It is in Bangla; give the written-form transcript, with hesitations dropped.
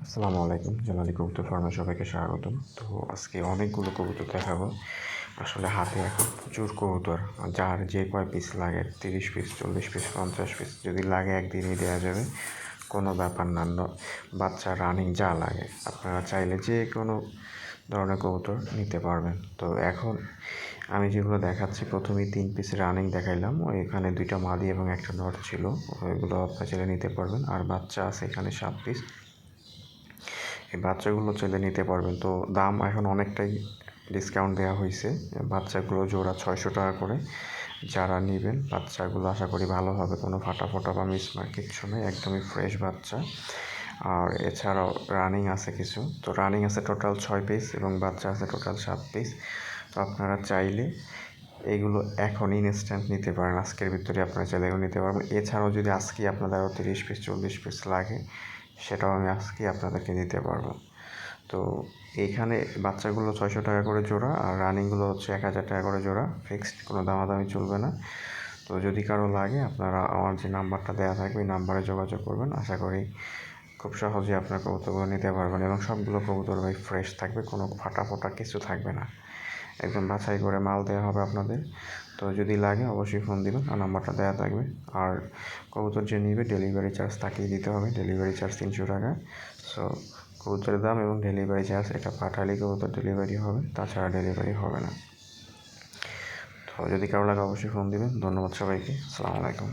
আসসালামু আলাইকুম। জালালি কবুতর ফার্মে সবাইকে স্বাগতম। তো আজকে অনেকগুলো কবুতর দেখাবো। আসলে হাতে এখন প্রচুর কবুতর, যার যে কয় পিস লাগে 30 পিস, 40 পিস, 50 পিস যদি লাগে একদিনই দেওয়া যাবে, কোনো ব্যাপার না। বাচ্চা রানিং যা লাগে আপনারা চাইলে যে কোনো ধরনের কবুতর নিতে পারবেন। তো এখন আমি যেগুলো দেখাচ্ছি, প্রথমেই 3 পিস রানিং দেখাইলাম, এখানে 2টা মাদি এবং একটা নর ছিল, ওইগুলো আপনারা চাইলে নিতে পারবেন। আর বাচ্চা আছে এখানে 7 পিস, এই বাচ্চাগুলো চাইলে নিতে পারবেন। তো দাম এখন অনেকটাই ডিসকাউন্ট দেওয়া হয়েছে। বাচ্চাগুলো জোড়া 600 টাকা করে। যারা নেবেন বাচ্চাগুলো আশা করি ভালো হবে, কোনো ফাটা ফোটা বা মিসমার্ক কিচ্ছু নেই, একদমই ফ্রেশ বাচ্চা। আর এছাড়াও রানিং আছে কিছু, তো রানিং আছে টোটাল 6 পিস এবং বাচ্চা আছে টোটাল 7 পিস। তো আপনারা চাইলে এইগুলো এখন ইনস্ট্যান্ট নিতে পারেন, আজকের ভিতরে আপনারা চাইলে এগুলো নিতে পারবেন। এছাড়াও যদি আজকেই আপনাদের আরও 30 পিস 40 পিস লাগে, সেটাও আমি আজকেই আপনাদেরকে দিতে পারবো। তো এইখানে বাচ্চাগুলো 600 টাকা করে জোড়া, আর রানিংগুলো হচ্ছে 1000 টাকা করে জোড়া, ফিক্সড, কোনো দামাদামি চলবে না। তো যদি কারো লাগে আপনারা আমার যে নাম্বারটা দেওয়া থাকবে এই নাম্বারে যোগাযোগ করবেন। আশা করি খুব সহজেই আপনার কবুতরগুলো নিতে পারবেন এবং সবগুলো কবুতর ভাই ফ্রেশ থাকবে, কোনো ফাটা ফোটা কিছু থাকবে না, একদম বাছাই করে মাল দেওয়া হবে আপনাদের। তো যদি লাগে অবশ্যই ফোন দিবেন, আর নাম্বারটা দেওয়া থাকবে। আর কবুতর যে নিবে ডেলিভারি চার্জ তাকেই দিতে হবে, ডেলিভারি চার্জ 300 টাকা। সো কবুতরের দাম এবং ডেলিভারি চার্জ, এটা পাঠালেই কবুতর ডেলিভারি হবে, তাছাড়া ডেলিভারি হবে না। তো যদি কারো লাগে অবশ্যই ফোন দিবেন। ধন্যবাদ সবাইকে। আসসালামু আলাইকুম।